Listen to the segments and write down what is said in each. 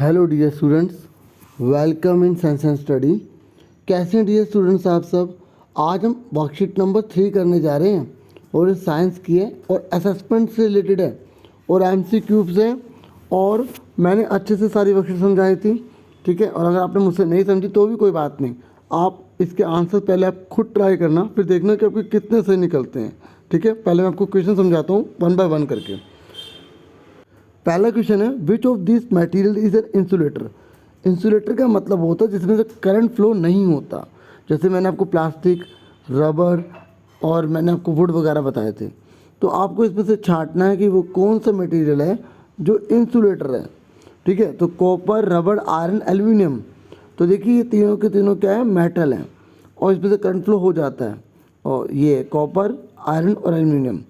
Hello dear students, welcome in science and study. कैसे हैं dear students आप सब। आज हम वर्कशीट नंबर 3 करने जा रहे हैं और ये साइंस की है और असेसमेंट से रिलेटेड है और MCQs है और मैंने अच्छे से सारी वर्कशीट समझाई थी, ठीक है। और अगर आपने मुझसे नहीं समझी तो भी कोई बात नहीं, आप इसके आंसर पहले आप खुद ट्राई करना, फिर देखना कि आपके कितने सही निकलते हैं, ठीक है। पहले मैं आपको क्वेश्चन समझाता हूँ 1 बाय 1 करके। पहला क्वेश्चन है, which of this material is an insulator. Insulator का मतलब होता है जिसमें से करंट फ्लो नहीं होता। जैसे मैंने आपको प्लास्टिक, रबर और मैंने आपको वुड वगैरह बताए थे। तो आपको इसमें से छांटना है कि वो कौन सा मटेरियल है जो इंसुलेटर है, ठीक है। तो कॉपर, रबर, आयरन, एल्यूमिनियम। तो देखिए ये तीनों के तीनों क्या है, मेटल हैं और इसमें से करंट फ्लो हो जाता है। और ये कॉपर, आयरन और एल्यूमिनियम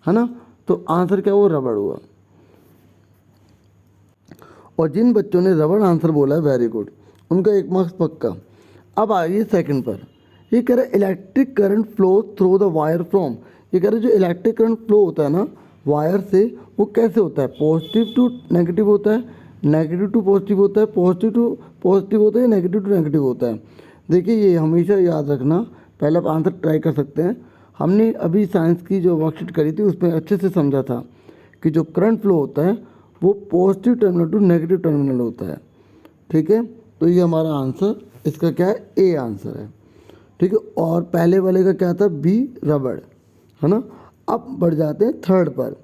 है ना। तो आंसर क्या हुआ, रबर हुआ। और जिन बच्चों ने रबर आंसर बोला है, वेरी गुड, उनका 1 मार्क्स पक्का। अब आइए सेकंड पर। ये कह रहा है electric current flow through the wire from. ये कह रहा है जो इलेक्ट्रिक करंट फ्लो होता है ना वायर से, वो कैसे होता है, पॉजिटिव टू नेगेटिव होता है, नेगेटिव टू पॉजिटिव होता है, पॉजिटिव टू पॉजिटिव होता है, नेगेटिव टू नेगेटिव होता है। देखिए ये हमेशा याद रखना, पहले आप आंसर ट्राई कर सकते हैं। हमने अभी साइंस की जो वर्कशीट करी थी उसमें अच्छे से समझा था कि जो करंट फ्लो होता है वो positive terminal to negative terminal होता है, ठीक है। तो ये हमारा आंसर, इसका क्या है, ए आंसर है, ठीक है। और पहले वाले का क्या था, बी रबड़, है ना। अब बढ़ जाते हैं थर्ड पर।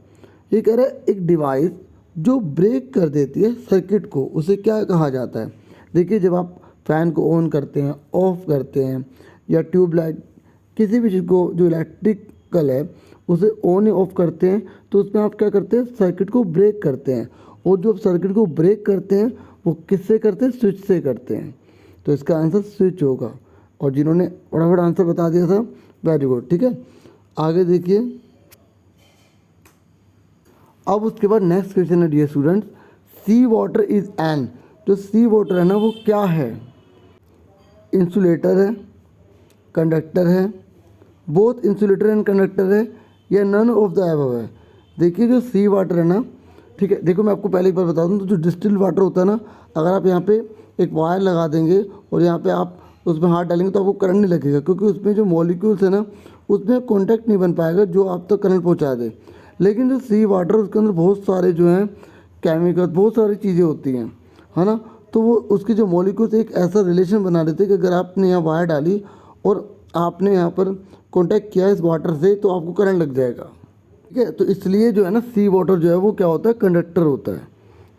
ये कह रहा है एक डिवाइस जो ब्रेक कर देती है सर्किट को, उसे क्या कहा जाता है। देखिए जब आप फ़ैन को ऑन करते हैं, ऑफ करते हैं, या ट्यूबलाइट, किसी भी चीज़ को जो इलेक्ट्रिकल है उसे ऑन या ऑफ करते हैं, तो उसमें आप क्या करते हैं, सर्किट को ब्रेक करते हैं। और जो सर्किट को ब्रेक करते हैं वो किससे करते हैं, स्विच से करते हैं। तो इसका आंसर स्विच होगा। और जिन्होंने फटाफट आंसर बता दिया था, वेरी गुड, ठीक है। आगे देखिए, अब उसके बाद नेक्स्ट क्वेश्चन है dear students, sea water is an. जो सी वाटर है ना वो क्या है, इंसुलेटर है, कंडक्टर है, बोथ इंसुलेटर एंड कंडक्टर है, या नन ऑफ द अबव है। देखिए जो सी वाटर है ना, ठीक है, देखो मैं आपको पहले एक बार बता दूं, तो जो डिस्टिल्ड वाटर होता है ना, अगर आप यहाँ पे एक वायर लगा देंगे और यहाँ पे आप उसमें हाथ डालेंगे तो आपको करंट नहीं लगेगा, क्योंकि उसमें जो मॉलिक्यूल्स है ना उसमें कॉन्टैक्ट नहीं बन पाएगा जो आप तक करंट पहुँचा दे। लेकिन जो सी वाटर, उसके अंदर बहुत सारे जो हैं केमिकल, बहुत सारी चीज़ें होती हैं, है ना। तो वो उसके जो मॉलिक्यूल्स एक ऐसा रिलेशन बना देते हैं कि अगर आपने यहाँ वायर डाली और आपने यहाँ पर कॉन्टैक्ट किया इस वाटर से तो आपको करंट लग जाएगा, ठीक है। तो इसलिए जो है ना सी वाटर जो है वो क्या होता है, कंडक्टर होता है,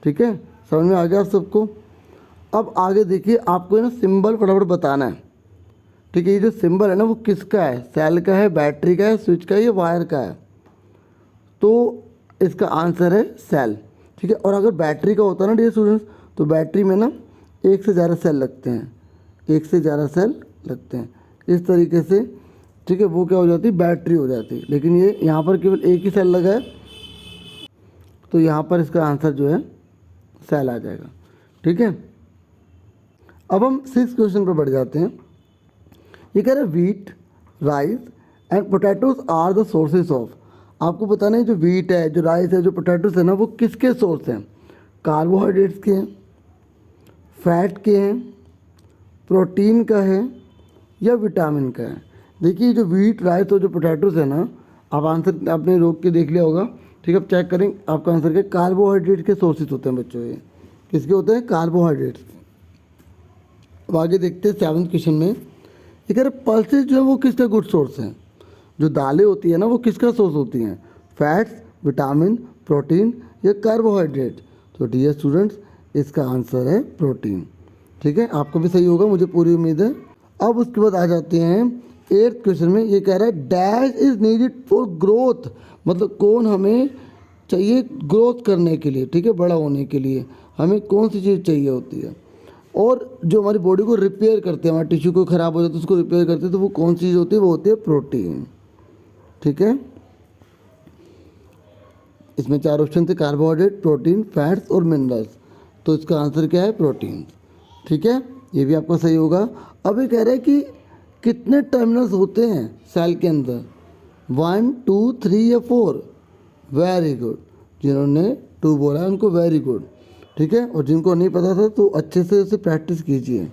ठीक है। समझ में आ गया आप सबको। अब आगे देखिए, आपको है ना सिंबल फटाफट बताना है, ठीक है। ये जो सिंबल है ना वो किसका है, सेल का है, बैटरी का है, स्विच का है, या वायर का है। तो इसका आंसर है सेल, ठीक है। और अगर बैटरी का होता है ना डियर स्टूडेंट्स, तो बैटरी में ना एक से ज़्यादा सेल लगते हैं, एक से ज़्यादा सेल लगते हैं इस तरीके से, ठीक है। वो क्या हो जाती है, बैटरी हो जाती है। लेकिन ये यहाँ पर केवल एक ही सेल लगा है, तो यहाँ पर इसका आंसर जो है सेल आ जाएगा, ठीक है। अब हम 6 क्वेश्चन पर बढ़ जाते हैं। ये कह रहे हैं wheat, rice and potatoes are the sources of. आपको बताना है जो वीट है, जो राइस है, जो पोटैटोज है ना, वो किसके सोर्स हैं, कार्बोहाइड्रेट्स के हैं, फैट के हैं, प्रोटीन का है, या विटामिन का है। देखिए जो वीट, राइस और जो पोटैटोज है ना, आप आंसर आपने रोक के देख लिया होगा, ठीक है। अब चेक करें आपका आंसर क्या, कार्बोहाइड्रेट के सोर्सेज होते हैं बच्चों, ये किसके होते हैं, कार्बोहाइड्रेट्स। अब आगे देखते हैं 7th क्वेश्चन में। ये कह रहे पल्सेस जो है वो किसका गुड सोर्स है। जो दालें होती है ना वो किसका सोर्स होती हैं, फैट्स, विटामिन, प्रोटीन, या कार्बोहाइड्रेट। तो डियर स्टूडेंट्स इसका आंसर है प्रोटीन, ठीक है। आपको भी सही होगा, मुझे पूरी उम्मीद है। अब उसके बाद आ जाते हैं 8th क्वेश्चन में। ये कह रहा है dash is needed for growth. मतलब कौन हमें चाहिए ग्रोथ करने के लिए, ठीक है, बड़ा होने के लिए हमें कौन सी चीज़ चाहिए होती है। और जो हमारी बॉडी को रिपेयर करते हैं, हमारे टिश्यू को ख़राब हो जाता है उसको रिपेयर करते हैं, तो वो कौन सी चीज़ होती है, वो होती है प्रोटीन, ठीक है। इसमें 4 ऑप्शन थे, कार्बोहाइड्रेट, प्रोटीन, फैट्स और मिनरल्स। तो इसका आंसर क्या है, प्रोटीन, ठीक है। ये भी आपका सही होगा। अब ये कह रहे हैं कि कितने टर्मिनल्स होते हैं सेल के अंदर, 1, 2, 3 या 4। वेरी गुड, जिन्होंने 2 बोला है उनको वेरी गुड। ठीक है। और जिनको नहीं पता था तो अच्छे से उसे प्रैक्टिस कीजिए,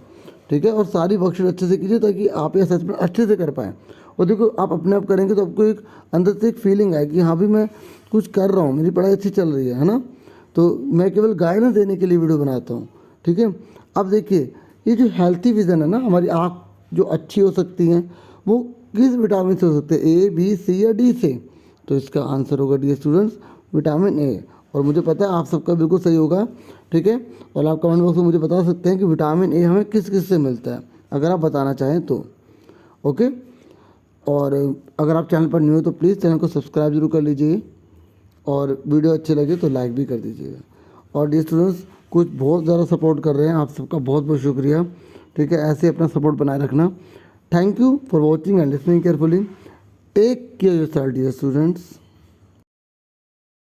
ठीक है। और सारी वर्कशीट अच्छे से कीजिए ताकि आप ये असेसमेंट अच्छे से कर पाएँ। और देखो आप अपने आप करेंगे तो आपको एक अंदर से एक फीलिंग आएगी, हाँ भी मैं कुछ कर रहा हूँ, मेरी पढ़ाई अच्छी चल रही है ना। तो मैं केवल गाइडेंस देने के लिए वीडियो बनाता हूँ, ठीक है। अब देखिए ये जो हेल्थी विज़न है ना, हमारी आँख जो अच्छी हो सकती हैं वो किस विटामिन से हो सकते हैं, ए बी सी या डी से? तो इसका आंसर होगा डियर स्टूडेंट्स विटामिन ए। और मुझे पता है आप सबका बिल्कुल सही होगा, ठीक है। और आप कमेंट बॉक्स में मुझे बता सकते हैं कि विटामिन ए हमें किस किस से मिलता है, अगर आप बताना चाहें तो, ओके। और अगर आप चैनल पर न्यू हो तो प्लीज़ चैनल को सब्सक्राइब जरूर कर लीजिए और वीडियो अच्छे लगे तो लाइक भी कर दीजिएगा। और डियर स्टूडेंट्स कुछ बहुत ज़्यादा सपोर्ट कर रहे हैं, आप सबका बहुत बहुत शुक्रिया, ठीक है। ऐसे अपना सपोर्ट बनाए रखना। Thank you for watching and listening carefully. Take care yourself dear students.